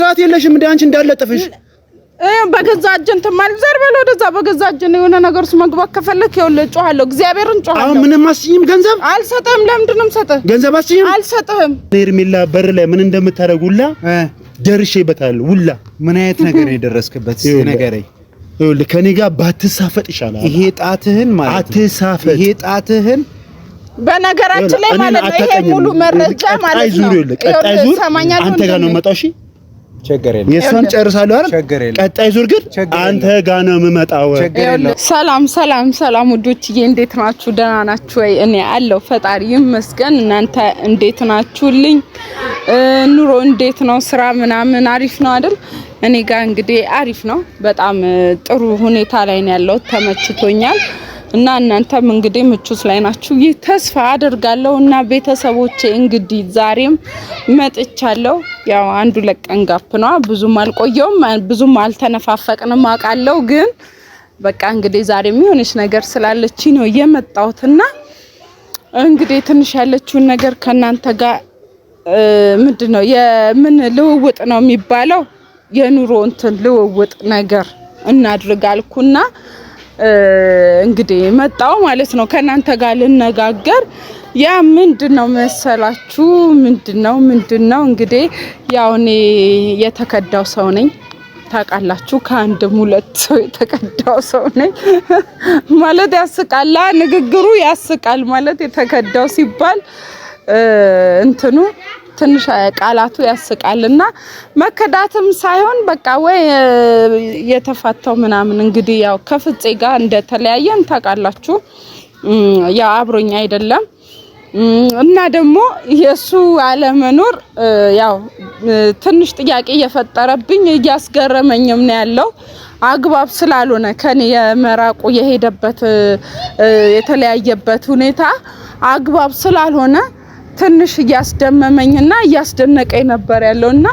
ራት የለሽም እንደ አንቺ እንዳለጥፍሽ በገዛ እጅን ተማልዘር በለው ወደዛ በገዛ እጅን የሆነ ነገርስ መግባት ከፈለክ ይኸውልህ ጮሃለሁ እግዚአብሔርን ጮሃለሁ አሁን ምንም አስይም ገንዘብ አልሰጠህም ለምንድን ነው የምሰጠህ ገንዘብ አስይም አልሰጠህም ሄርሜላ በር ላይ ምን እንደምታረጉላ ደርሼበታለሁ ሁላ ምን አይነት ነገር የደረስክበት ነገርይ ይኸውልህ ከኔ ጋር ባትሳፈጥ ይሻላል ይሄ ጣትህን ማለት አትሳፈጥ ይሄ ጣትህን በነገራችን ላይ ማለት ነው ይሄ ሙሉ መረጃ ማለት ነው ቀጣይ ዙር አንተ ጋር ነው መጣው እሺ ቸገር የለም የሷን ጨርሳለሁ አይደል ቀጣይ ዙር ግን አንተ ጋር ነው የምመጣው ሰላም ውዶችዬ እንዴት ናችሁ ደህና ናችሁ ወይ እኔ አለው ፈጣሪ ይመስገን እናንተ እንዴት ናችሁልኝ ኑሮ እንዴት ነው ስራ ምናምን አሪፍ ነው አይደል እኔ ጋር እንግዲህ አሪፍ ነው በጣም ጥሩ ሁኔታ ላይ ነው ያለው ተመችቶኛል እና እናንተም እንግዲህ ምቹስ ላይ ናችሁ ተስፋ አደርጋለሁ እና ቤተሰቦቼ እንግዲህ ዛሬም መጥቻለሁ ያው አንዱ ለቀን ጋፕ ነው ብዙም አልቆየውም ብዙም አልተነፋፈቅንም አቃለው ግን በቃ እንግዲህ ዛሬም የሆነች ነገር ስላለች ነው የመጣሁትና እንግዲህ ትንሽ ያለችውን ነገር ከናንተ ጋር ምንድነው የምን ልውውጥ ነው የሚባለው የኑሮ እንትን ልውውጥ ነገር እናድርጋልኩና እንግዲህ መጣው ማለት ነው ከናንተ ጋር ልነጋገር ያ ምንድነው መሰላችሁ ምንድነው እንግዲህ ያው እኔ የተከዳው ሰው ነኝ ታውቃላችሁ ከአንድም ሁለት ሰው የተከዳው ሰው ነኝ ማለት ያስቃላ ንግግሩ ያስቃል ማለት የተከዳው ሲባል እንትኑ ትንሽ ቃላቱ ያስቃልና መከዳትም ሳይሆን በቃ ወይ የተፋታው ምናምን እንግዲህ ያው ከፍጼ ጋር እንደተለያየን ታውቃላችሁ ያ አብሮኛ አይደለም እና ደግሞ የሱ አለመኖር ያው ትንሽ ጥያቄ እየፈጠረብኝ እያስገረመኝም ነው ያለው አግባብ ስላልሆነ ከኔ የመራቁ የሄደበት የተለያየበት ሁኔታ አግባብ ስላልሆነ ትንሽ ያስደመመኝና ያስደነቀኝ ነበር ያለውና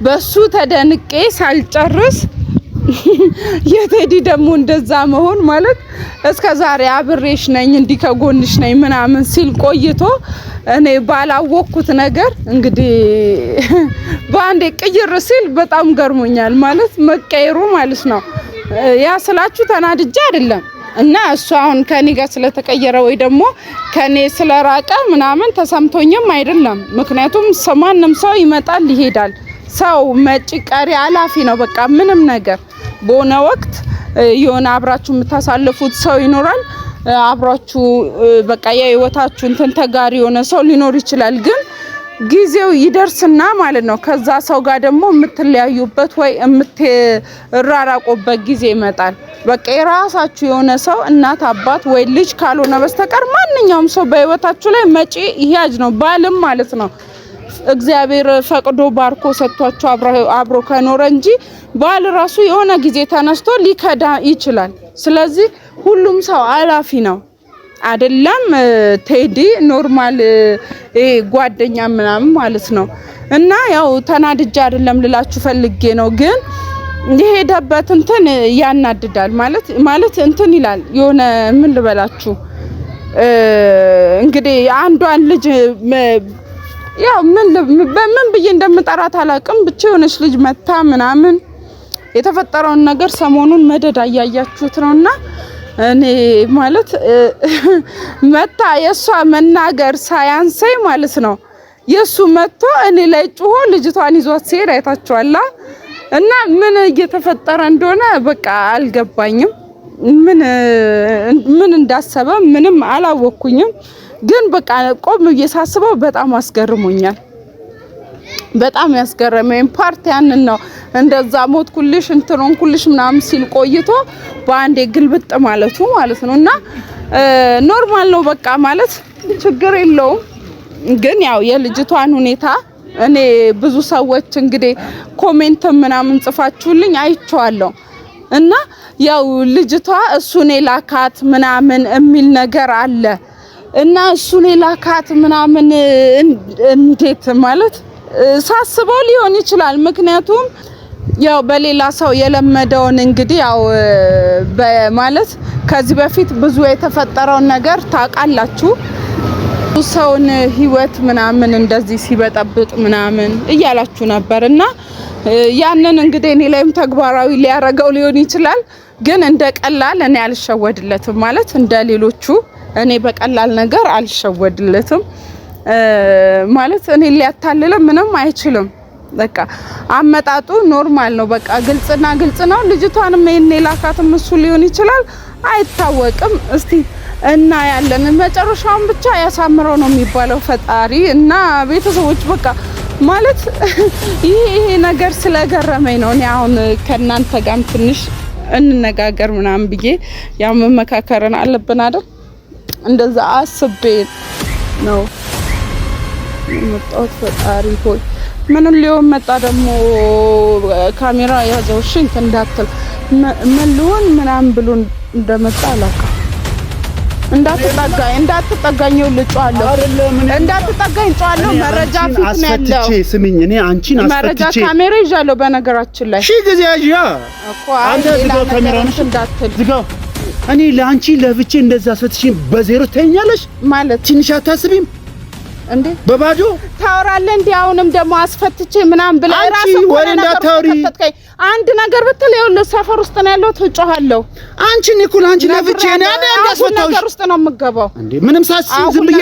በሱ ተደንቄ ሳልጨርስ የቴዲ ደግሞ እንደዛ መሆን ማለት እስከዛሬ አብሬሽ ነኝ እንዲ ከጎንሽ ነኝ ምናምን ሲል ቆይቶ እኔ ባላወቅኩት ነገር እንግዲህ ባንዴ ቅይር ሲል በጣም ገርሞኛል ማለት መቀየሩ ማለት ነው ያ ስላችሁ ተናድጄ አይደለም እና እሱ አሁን ከኔ ጋር ስለተቀየረ ወይ ደግሞ ከኔ ስለራቀ ምናምን ተሰምቶኝም አይደለም ምክንያቱም ማንንም ሰው ይመጣል ይሄዳል ሰው መጪ ቀሪ አላፊ ነው በቃ ምንም ነገር በሆነ ወቅት የሆነ አብራችሁ የምታሳልፉት ሰው ይኖራል አብራችሁ በቃ የህይወታችሁ እንትን ተጋሪ የሆነ ሰው ሊኖር ይችላል ግን ጊዜው ይደርስና ማለት ነው ከዛ ሰው ጋር ደግሞ የምትለያዩበት ወይ የምትራራቁበት ጊዜ ይመጣል በቃ የራሳችሁ የሆነ ሰው እናት አባት ወይ ልጅ ካልሆነ በስተቀር ማንኛውም ሰው በህይወታችሁ ላይ መጪ ይያጅ ነው ባልም ማለት ነው እግዚአብሔር ፈቅዶ ባርኮ ሰጥቷችሁ አብሮ ከኖረ እንጂ ባል ራሱ የሆነ ጊዜ ተነስቶ ሊከዳ ይችላል ስለዚህ ሁሉም ሰው አላፊ ነው አይደለም ቴዲ ኖርማል ጓደኛ ምናምን ማለት ነው እና ያው ተናድጄ አይደለም ልላችሁ ፈልጌ ነው ግን የሄደበት እንትን ያናድዳል ማለት እንትን ይላል የሆነ ምን ልበላችሁ እንግዲህ አንዷን ልጅ ያው ምን ብዬ እንደምጠራት አላቅም ብቻ የሆነች ልጅ መታ ምናምን የተፈጠረውን ነገር ሰሞኑን መደዳ ያያችሁት ነውና እኔ ማለት መታ የሷ መናገር ሳያንሰይ ማለት ነው የሱ መጥቶ እኔ ላይ ጮሆ ልጅቷን ይዟት ሲሄድ አይታችኋላ እና ምን እየተፈጠረ እንደሆነ በቃ አልገባኝም ምን እንዳሰበ ምንም አላወኩኝም ግን በቃ ቆም እየሳስበው በጣም አስገርሞኛል በጣም ያስገረመኝ ፓርት ያንን ነው እንደዛ ሞት ኩልሽ እንትሮን ኩልሽ ምናምን ሲል ቆይቶ በአንዴ ግልብጥ ማለቱ ማለት ነውና ኖርማል ነው በቃ ማለት ችግር የለውም ግን ያው የልጅቷን ሁኔታ እኔ ብዙ ሰዎች እንግዲህ ኮሜንት ምናምን ጽፋችሁልኝ አይቻለሁ እና ያው ልጅቷ እሱኔ ላካት ምናምን የሚል ነገር አለ እና እሱኔ ላካት ምናምን እንዴት ማለት ሳስበው ሊሆን ይችላል ምክንያቱም ያው በሌላ ሰው የለመደውን እንግዲህ ያው በማለት ከዚህ በፊት ብዙ የተፈጠረው ነገር ታውቃላችሁ ሰውን ህይወት ምናምን እንደዚህ ሲበጠብጥ ምናምን እያላችሁ ነበርና ያንን እንግዲህ እኔ ላይም ተግባራዊ ሊያረጋው ሊሆን ይችላል። ግን እንደ ቀላል እኔ አልሸወድለትም ማለት እንደ ሌሎቹ እኔ በቀላል ነገር አልሸወድለትም ማለት እኔ ሊያታልለ ምንም አይችልም። በቃ አመጣጡ ኖርማል ነው። በቃ ግልጽና ግልጽ ነው። ልጅቷንም እኔ ላካትም እሱ ሊሆን ይችላል አይታወቅም። እስቲ እና ያለን መጨረሻውን ብቻ ያሳምረው ነው የሚባለው ፈጣሪ እና ቤተሰቦች በቃ ማለት ይሄ ነገር ስለገረመኝ ነው። እኔ አሁን ከናንተ ጋርም ትንሽ እንነጋገር ምናምን ብዬ ያው መመካከርን አለብን አይደል? እንደዛ አስቤ ነው የመጣሁት። ፈጣሪ ሆይ ምንም ሊሆን መጣ ደግሞ ካሜራ ያዘው ሽንክ እንዳትል ምን ሊሆን ምናምን ብሎ እንደመጣ አላውቅም። እንዳትጠጋኝ ልጫለሁ እንዳትጠጋኝ ጫለሁ። መረጃ ፊት ነው ያለው። ስሚኝ እኔ አንቺን አስፈትቼ መረጃ ካሜራ ይዣለሁ። በነገራችን ላይ ሺ ጊዜ ያዣ አንተ ዝጋው ካሜራውን እንዳትል ዝጋው። እኔ ለአንቺ ለብቼ እንደዛ አስፈትቼ በዜሮ ተኛለሽ ማለት ትንሽ አታስቢም እንዴ? በባዶ ታወራለህ እንዴ? አሁንም ደግሞ አስፈትቼ ምናምን ብለህ ራስህ ወሬ እንዳታወሪ። አንድ ነገር ብትል ይኸውልህ ሰፈር ውስጥ ነው ያለው ትጮሃለሁ። አንቺን እኮ አንቺ ለብቼ ነው ያስፈታውሽ። ነገር ውስጥ ነው የምገባው እንዴ? ምንም ሳስብ ዝም ብዬ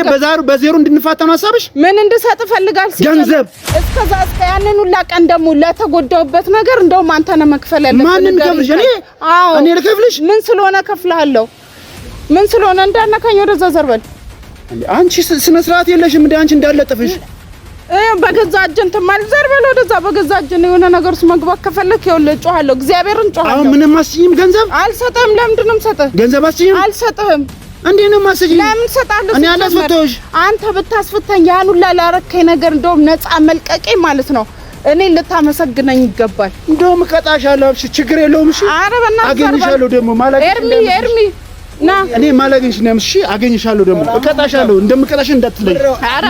በዜሮ እንድንፋታ ነው ሐሳብሽ? ምን እንድሰጥ ፈልጋል? ገንዘብ እስከዛ እስከ ያንን ሁላ ቀን ደግሞ ለተጎዳውበት ነገር እንደውም አንተ ነህ መክፈል ያለብህ። ማንን ከፍልሽ? እኔ ልከፍልሽ? ምን ስለሆነ ከፍልሃለሁ? ምን ስለሆነ እንዳነካኝ ወደዛ ዘርበል። አንቺ ስነ ስርዓት የለሽም እንዴ? አንቺ እንዳለጥፍሽ በገዛ እጅን ተማል ዘርበል ወደዛ በገዛ እጅን የሆነ ነገር ውስጥ መግባት ከፈለክ ይኸውልህ እጮሃለሁ። እግዚአብሔርን እጮሃለሁ። አሁን ምንም አስይም ገንዘብ አልሰጥህም። ለምንድን ነው የምሰጥህ? ገንዘብ አስይም አልሰጥህም። እንዴ ነው ማስይም? ለምን ሰጣለህ? እኔ አላስፈታሁሽ። አንተ ብታስፈታኝ ያን ሁላ ላረከኝ ነገር እንደውም ነፃ መልቀቄ ማለት ነው እኔ ልታመሰግነኝ ይገባል። እንደውም እቀጣሻለሁ። እሺ ችግር የለውም። እሺ ኧረ በእናትህ አገኝሻለሁ ደግሞ ማለት ኤርሚ ና እኔ ማላገኝሽ ነው። እሺ አገኝሻለሁ ደግሞ እቀጣሻለሁ። እንደምቀጣሽ እንዳትለኝ። ኧረ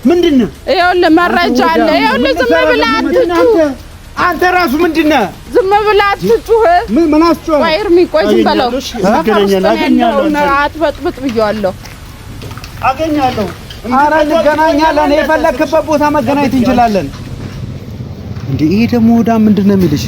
ምንድነው? ይኸውልህ መረጃ አለ። ይኸውልህ ዝም ብለህ አትጩህ። አንተ ራሱ ምንድነው? ዝም ብለህ አትጩህ። ምን አስጮህ? ቆይ ኤርሚ ቆይ ዝም በለው። አገኛለሁ አትበጥብጥ ብዬዋለሁ። አገኛለሁ። ኧረ እንገናኛለን። የፈለክበት ቦታ መገናኘት እንችላለን። እንዴ ይሄ ደግሞ ወዳ ምንድነው የሚልሽ?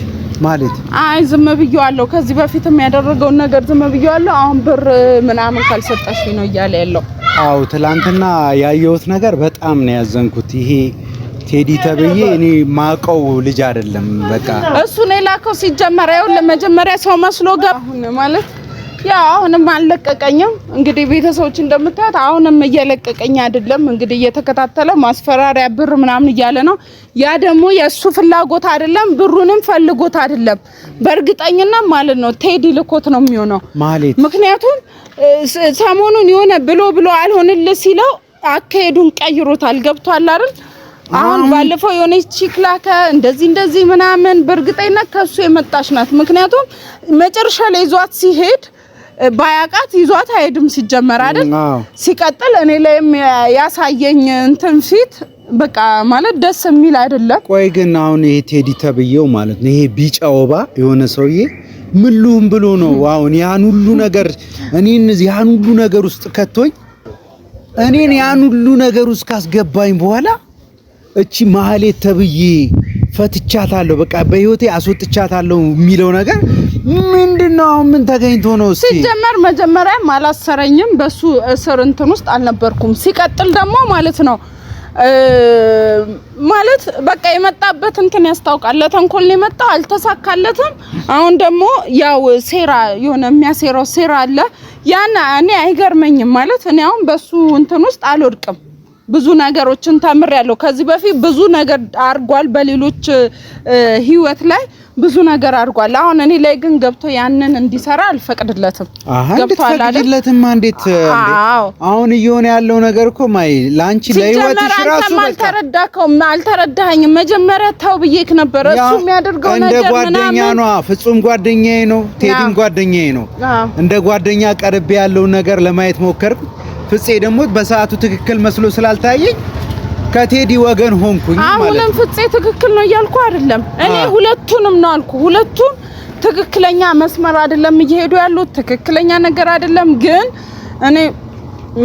ማለት አይ ዝም ብዬዋለሁ። ከዚህ በፊትም ያደረገውን ነገር ዝም ብዬዋለሁ። አሁን ብር ምናምን ካልሰጠሽ ነው እያለ ያለው። አው ትላንትና ያየሁት ነገር በጣም ነው ያዘንኩት። ይሄ ቴዲ ተብዬ እኔ ማቀው ልጅ አይደለም። በቃ እሱ ነው የላከው። ሲጀመር ያው ለመጀመሪያ ሰው መስሎ አሁን ማለት ያው አሁንም አልለቀቀኝም። እንግዲህ ቤተሰቦች እንደምታዩት አሁንም እየለቀቀኝ አይደለም። እንግዲህ እየተከታተለ ማስፈራሪያ ብር ምናምን እያለ ነው። ያ ደግሞ የሱ ፍላጎት አይደለም፣ ብሩንም ፈልጎት አይደለም። በእርግጠኝነት ማለት ነው ቴዲ ልኮት ነው የሚሆነው ማለት ምክንያቱም ሰሞኑን የሆነ ብሎ አልሆንልህ ሲለው አካሄዱን ቀይሮታል። ገብቷል አይደል? አሁን ባለፈው የሆነ ቺክላከ እንደዚህ ምናምን በእርግጠኝነት ከሱ የመጣች ናት። ምክንያቱም መጨረሻ ላይ ይዟት ሲሄድ ባያቃት ይዟት አይሄድም ሲጀመር አይደል? ሲቀጥል እኔ ላይም ያሳየኝ እንትን ፊት በቃ ማለት ደስ የሚል አይደለም። ቆይ ግን አሁን ይሄ ቴዲ ተብዬው ማለት ነው ይሄ ቢጫ ወባ የሆነ ሰውዬ ምሉም ብሎ ነው አሁን ያን ሁሉ ነገር እኔን ያን ሁሉ ነገር ውስጥ ከቶኝ እኔን ያን ሁሉ ነገር ውስጥ ካስገባኝ በኋላ እቺ ማህሌት ተብዬ ፈትቻታለሁ በቃ በህይወቴ አስወጥቻታለሁ የሚለው ነገር ምንድነው? ምን ተገኝቶ ነው? እስቲ ሲጀመር መጀመሪያም አላሰረኝም። በሱ እስር እንትን ውስጥ አልነበርኩም። ሲቀጥል ደግሞ ማለት ነው ማለት በቃ የመጣበት እንትን ያስታውቃል። ለተንኮል ነው የመጣው፣ አልተሳካለትም። አሁን ደግሞ ያው ሴራ የሆነ የሚያሴራው ሴራ አለ። ያን እኔ አይገርመኝም ማለት እኔ አሁን በሱ እንትን ውስጥ አልወድቅም። ብዙ ነገሮችን ተምሬያለሁ። ከዚህ በፊት ብዙ ነገር አርጓል። በሌሎች ህይወት ላይ ብዙ ነገር አርጓል። አሁን እኔ ላይ ግን ገብቶ ያንን እንዲሰራ አልፈቅድለትም። ገብቷል አይደል? እንዴት አሁን እየሆነ ያለው ነገር እኮ ማይ ላንቺ ለህይወትሽ ራሱ አልተረዳኸኝም። መጀመሪያ ተው ብዬክ ነበር። እሱ የሚያደርገው ነገር እንደ ጓደኛ ነው። ፍጹም ጓደኛዬ ነው። ቴዲም ጓደኛዬ ነው። እንደ ጓደኛ ቀርቤ ያለው ነገር ለማየት ሞከርኩ። ፍፄ ደግሞ በሰዓቱ ትክክል መስሎ ስላልታየኝ ከቴዲ ወገን ሆንኩኝ ማለት ነው። አሁንም ፍፄ ትክክል ነው እያልኩ አይደለም። እኔ ሁለቱንም ነው አልኩ። ሁለቱም ትክክለኛ መስመር አይደለም እየሄዱ ያሉት፣ ትክክለኛ ነገር አይደለም። ግን እኔ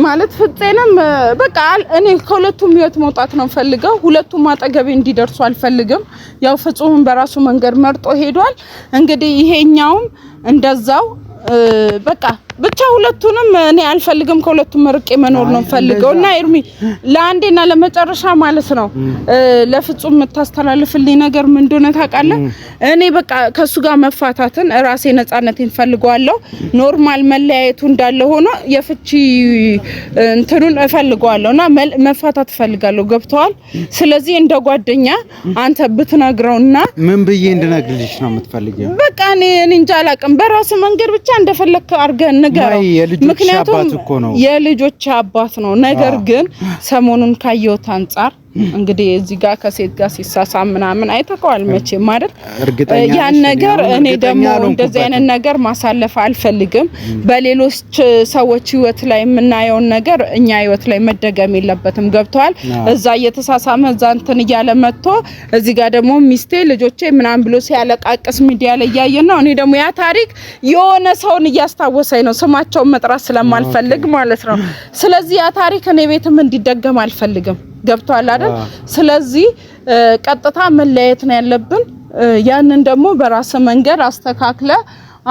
ማለት ፍፄንም በቃ እኔ ከሁለቱም ህይወት መውጣት ነው ፈልገው ሁለቱም አጠገቤ እንዲደርሱ አልፈልግም። ያው ፍጹም በራሱ መንገድ መርጦ ሄዷል። እንግዲህ ይሄኛውም እንደዛው በቃ ብቻ ሁለቱንም እኔ አልፈልግም። ከሁለቱም ርቄ መኖር ነው ፈልገውና ኤርሚ ለአንዴና ለመጨረሻ ማለት ነው ለፍጹም የምታስተላልፍልኝ ነገር ምን እንደሆነ ታውቃለህ? እኔ በቃ ከሱ ጋር መፋታትን ራሴ ነፃነቴን ፈልገዋለሁ። ኖርማል መለያየቱ እንዳለ ሆኖ የፍቺ እንትኑን እፈልገዋለሁና መፋታት እፈልጋለሁ። ገብቷል? ስለዚህ እንደ ጓደኛ አንተ ብትነግረውና ምን ብዬ እንድነግርልሽ ነው የምትፈልጊው? በቃ እኔ እንጃ አላውቅም። በራስ መንገድ ብቻ እንደፈለክ አድርገን ንገረው። ምክንያቱም የልጆች አባት ነው። ነገር ግን ሰሞኑን ካየሁት አንፃር እንግዲህ እዚህ ጋር ከሴት ጋር ሲሳሳም ምናምን አይተቀዋል መቼም አይደል? ያን ነገር እኔ ደግሞ እንደዚህ አይነት ነገር ማሳለፍ አልፈልግም። በሌሎች ሰዎች ህይወት ላይ የምናየውን ነገር እኛ ህይወት ላይ መደገም የለበትም። ገብቷል? እዛ እየተሳሳመ እዛ እንትን እያለ መጥቶ እዚህ ጋር ደግሞ ሚስቴ ልጆቼ ምናምን ብሎ ሲያለቃቅስ ሚዲያ ላይ ያየን ነው። እኔ ደግሞ ያ ታሪክ የሆነ ሰውን እያስታወሰኝ ነው፣ ስማቸውን መጥራት ስለማልፈልግ ማለት ነው። ስለዚህ ያ ታሪክ እኔ ቤትም እንዲደገም አልፈልግም። ገብቷል አይደል? ስለዚህ ቀጥታ መለያየት ነው ያለብን። ያንን ደግሞ በራስ መንገድ አስተካክለ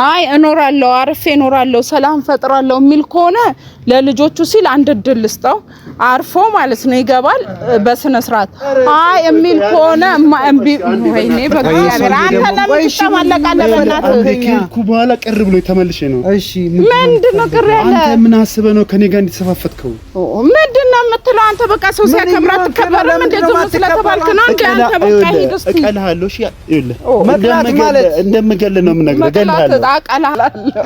አይ እኖራለሁ አርፌ እኖራለሁ ሰላም ፈጥራለሁ የሚል ከሆነ ለልጆቹ ሲል አንድ እድል ልስጠው፣ አርፎ ማለት ነው ይገባል በስነ ስርዓት። አይ የሚል ከሆነ እምቢ ወይኔ በእግዚአብሔር አንተ ለምን ተማለቃለህ? በእናትህ ከልኩ በኋላ ቅር ብሎ ተመልሼ ነው። እሺ ምንድነው ቅር ያለ? አንተ ምን አስበህ ነው ከኔ ጋር እንድትሰፋፈትከው? ምንድነው የምትለው አንተ? በቃ ሰው ሲያከብራት ተከበረም እንደዚህ ስለተባልክ ነው እንዴ? አንተ በቃ ሂድ እስቲ እቀልሃለሁ። እሺ ይኸውልህ እንደምገል ነው የምነግርህ። እገልሃለሁ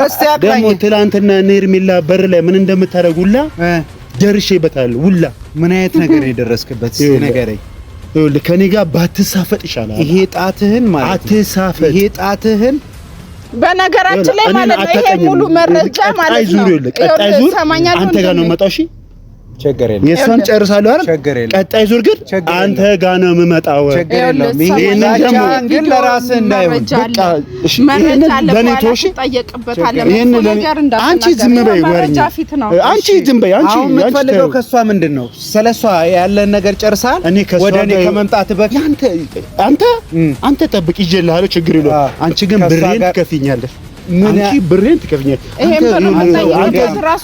እስቲ አቃኝ። ደግሞ ትላንትና ሄርሜላ በር ላይ ምን እንደምታረጉላ ደርሼበታለሁ። ሁላ ምን አይነት ነገር የደረስክበት ነገረኝ። ይኸውልህ ከኔ ጋር ባትሳፈጥ ይሻላል። ይሄ ጣትህን ማለት አትሳፈጥ። ይሄ ጣትህን በነገራችን ላይ ማለት ነው ይሄ ሙሉ መረጃ ማለት ነው። ቀጣይ ዙር አንተ ጋር ነው የምመጣው። እሺ ቸገር የለም። የሷን ጨርሳለሁ አይደል? ቀጣይ ዙር ግን አንተ ጋር ነው የምመጣው። ቸገር የለም። ይሄን ደግሞ ግን ለራስህ እንዳይሆን በቃ እሺ፣ መረጃ ለባለሽ ተጠየቅበታለህ። አንቺ ዝም በይ ወሬኛ፣ አንቺ ዝም በይ። አንቺ የምትፈልገው ከሷ ምንድነው? ስለሷ ያለን ነገር ጨርሳል። ወደ እኔ ከመምጣት በፊት አንተ ጠብቅ፣ ይዤልሃለሁ። ችግር የለውም። አንቺ ግን ብሬን ትከፍኛለሽ። አንቺ ብሬን ትከፍኛለሽ።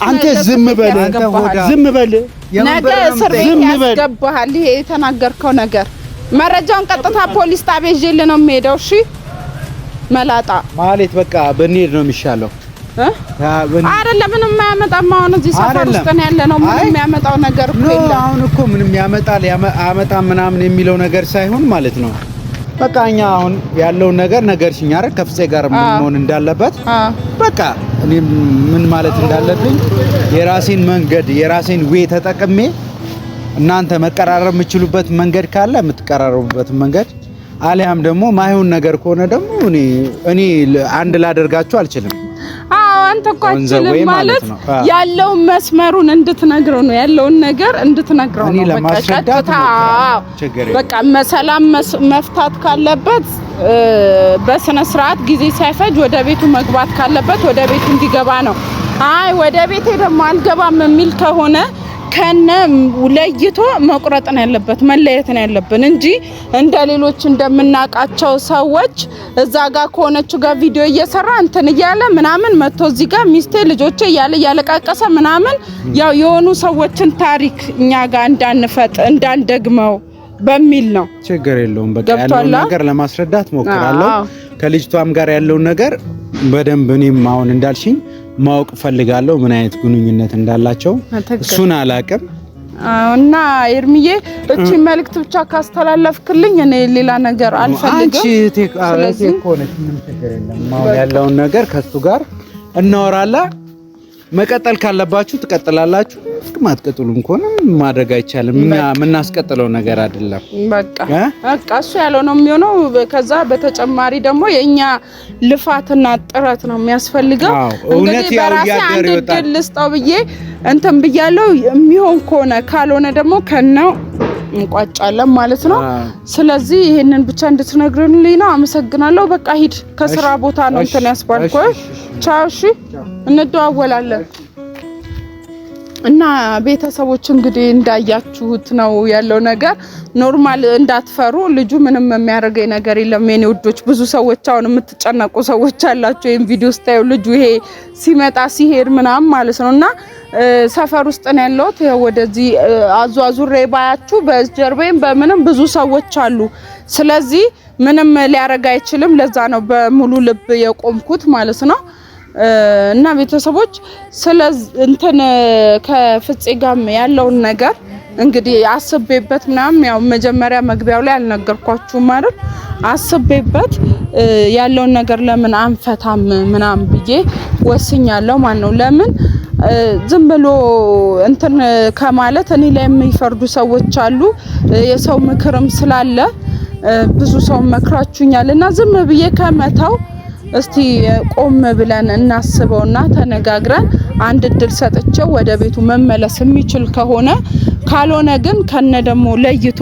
አንተ ዝም በል፣ ዝም በል። ነገ እስር ቤት ያስገባሃል። ይሄ የተናገርከው ነገር መረጃውን ቀጥታ ፖሊስ ጣቢያ ይዤልህ ነው የምሄደው። እሺ መላጣ ማለት በቃ ብንሄድ ነው የሚሻለው። አይደለም ምንም የማያመጣም። አሁን እዚህ ሰፈር ውስጥ ነው ያለ ነው። ምንም የሚያመጣው ነገር እኮ የለም። አሁን እኮ ምንም ያመጣል ያመጣም ምናምን የሚለው ነገር ሳይሆን ማለት ነው በቃ እኛ አሁን ያለውን ነገር ሲኛ አይደል ከፍፄ ጋር ምን መሆን እንዳለበት በቃ እኔ ምን ማለት እንዳለብኝ የራሴን መንገድ የራሴን ዌይ ተጠቅሜ እናንተ መቀራረብ የምትችሉበት መንገድ ካለ የምትቀራረቡበት መንገድ አሊያም ደግሞ ማይሆን ነገር ከሆነ ደግሞ እኔ አንድ ላደርጋችሁ አልችልም። አንተ እኮ አትችልም ማለት ያለው መስመሩን እንድትነግረው ነው ያለውን ነገር እንድትነግረው ነው። በቃ ሰላም መፍታት ካለበት በስነ ስርዓት ጊዜ ሳይፈጅ ወደ ቤቱ መግባት ካለበት ወደ ቤቱ እንዲገባ ነው። አይ ወደ ቤቴ ደግሞ አልገባም የሚል ከሆነ ከነ ለይቶ መቁረጥ ነው ያለበት፣ መለየት ነው ያለብን እንጂ እንደ ሌሎች እንደምናቃቸው ሰዎች እዛ ጋር ከሆነች ጋር ቪዲዮ እየሰራ እንትን እያለ ምናምን መጥቶ እዚህ ጋር ሚስቴ ልጆቼ እያለ ያለቃቀሰ ምናምን ያው የሆኑ ሰዎችን ታሪክ እኛ ጋር እንዳንደግመው በሚል ነው። ችግር የለውም። በቃ ያለውን ነገር ለማስረዳት ሞክራለሁ። ከልጅቷም ጋር ያለውን ነገር በደንብ እኔም አሁን እንዳልሽኝ ማወቅ ፈልጋለሁ፣ ምን አይነት ግንኙነት እንዳላቸው እሱን አላቅም። እና ኤርሚዬ እቺ መልእክት ብቻ ካስተላለፍክልኝ እኔ ሌላ ነገር አልፈልግም። ስለዚህ ኮኔክት ምን ችግር የለም። ማወቅ ያለውን ነገር ከሱ ጋር እናወራለን። መቀጠል ካለባችሁ ትቀጥላላችሁ፣ ማትቀጥሉም ከሆነ ማድረግ አይቻልም። እኛ የምናስቀጥለው ነገር አይደለም። በቃ እሱ ያለው ነው የሚሆነው። ከዛ በተጨማሪ ደግሞ የኛ ልፋትና ጥረት ነው የሚያስፈልገው። እንግዲህ በራሴ አንድ እድል ልስጠው ብዬ እንትን ብያለሁ። የሚሆን ከሆነ ካልሆነ ደግሞ ከነው እንቋጫለን ማለት ነው። ስለዚህ ይሄንን ብቻ እንድትነግሩልኝ ነው። አመሰግናለሁ። በቃ ሂድ፣ ከስራ ቦታ ነው እንትን ያስባልኩ። ቻው። እሺ እንደዋወላለን። እና ቤተሰቦች እንግዲህ እንዳያችሁት ነው ያለው ነገር ኖርማል እንዳትፈሩ ልጁ ምንም የሚያደርገኝ ነገር የለም የኔ ውዶች ብዙ ሰዎች አሁን የምትጨነቁ ሰዎች አላችሁ ይሄን ቪዲዮ ስታዩ ልጁ ይሄ ሲመጣ ሲሄድ ምናምን ማለት ነውና ሰፈር ውስጥ ነው ያለው ወደዚህ አዟዙሬ ባያችሁ በጀርባዬም በምንም ብዙ ሰዎች አሉ ስለዚህ ምንም ሊያረጋ አይችልም ለዛ ነው በሙሉ ልብ የቆምኩት ማለት ነው እና ቤተሰቦች ስለዚህ እንትን ከፍፄ ጋር ያለው ነገር እንግዲህ አስቤበት ምናምን ያው መጀመሪያ መግቢያው ላይ አልነገርኳችሁም ማለት አስቤበት ያለው ነገር ለምን አንፈታም ምናምን ብዬ ወስኛለሁ ማለት ነው ለምን ዝም ብሎ እንትን ከማለት እኔ ላይ የሚፈርዱ ሰዎች አሉ የሰው ምክርም ስላለ ብዙ ሰው መክራችሁኛልና ዝም ብዬ ከመታው እስቲ ቆም ብለን እናስበውና ተነጋግረን አንድ እድል ሰጥቼው ወደ ቤቱ መመለስ የሚችል ከሆነ ካልሆነ ግን ከነ ደሞ ለይቶ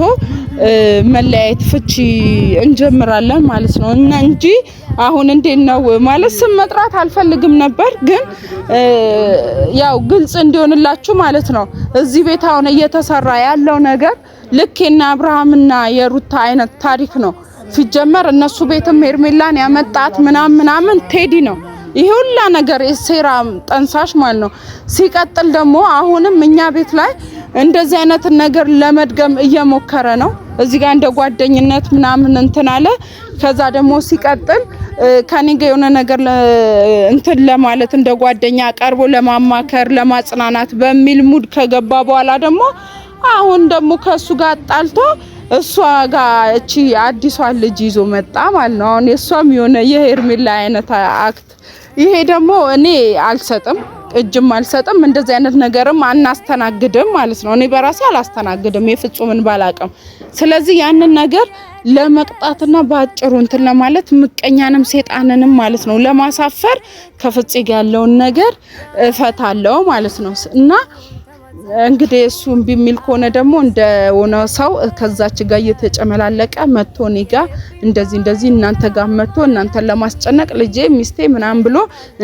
መለያየት ፍቺ እንጀምራለን ማለት ነው እንጂ አሁን እንዴት ነው ማለት ስም መጥራት አልፈልግም ነበር ግን ያው ግልጽ እንዲሆንላችሁ ማለት ነው እዚህ ቤት አሁን እየተሰራ ያለው ነገር ልክና አብርሃምና የሩታ አይነት ታሪክ ነው ሲጀመር እነሱ ቤትም ሄርሜላን ያመጣት ምናምን ቴዲ ነው ይሄ ሁሉ ነገር የሴራ ጠንሳሽ ማለት ነው ሲቀጥል ደግሞ አሁንም እኛ ቤት ላይ እንደዚህ አይነት ነገር ለመድገም እየሞከረ ነው እዚህ ጋር እንደ ጓደኝነት ምናምን እንትን አለ ከዛ ደግሞ ሲቀጥል ከኔ ጋር የሆነ ነገር እንትን ለማለት እንደ ጓደኛ ቀርቦ ለማማከር ለማጽናናት በሚል ሙድ ከገባ በኋላ ደግሞ አሁን ደግሞ ከሱ ጋር ጣልቶ እሷ ጋር እቺ አዲሷ ልጅ ይዞ መጣ ማለት ነው አሁን የሷም የሆነ የሄርሜላ አይነት አክት ይሄ ደግሞ እኔ አልሰጥም እጅም አልሰጥም እንደዚህ አይነት ነገርም አናስተናግድም ማለት ነው እኔ በራሴ አላስተናግድም የፍጹምን ባላቀም ስለዚህ ያንን ነገር ለመቅጣትና ባጭሩ እንትን ለማለት ምቀኛንም ሰይጣንንም ማለት ነው ለማሳፈር ከፍፄ ጋር ያለውን ነገር እፈታለሁ ማለት ነው እና እንግዲህ እሱም ቢሚል ከሆነ ደግሞ እንደሆነ ሰው ከዛች ጋር እየተጨመላለቀ መጥቶ እኔ ጋር እንደዚህ እናንተ ጋር መጥቶ እናንተን ለማስጨነቅ ልጄ ሚስቴ ምናምን ብሎ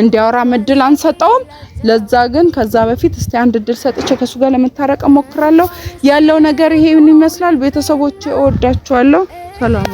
እንዲያወራ መድል አንሰጠውም ለዛ ግን ከዛ በፊት እስቲ አንድ እድል ሰጥቼ ከሱ ጋር ለመታረቅ ሞክራለሁ ያለው ነገር ይሄን ይመስላል ቤተሰቦቼ እወዳችኋለሁ ሰላም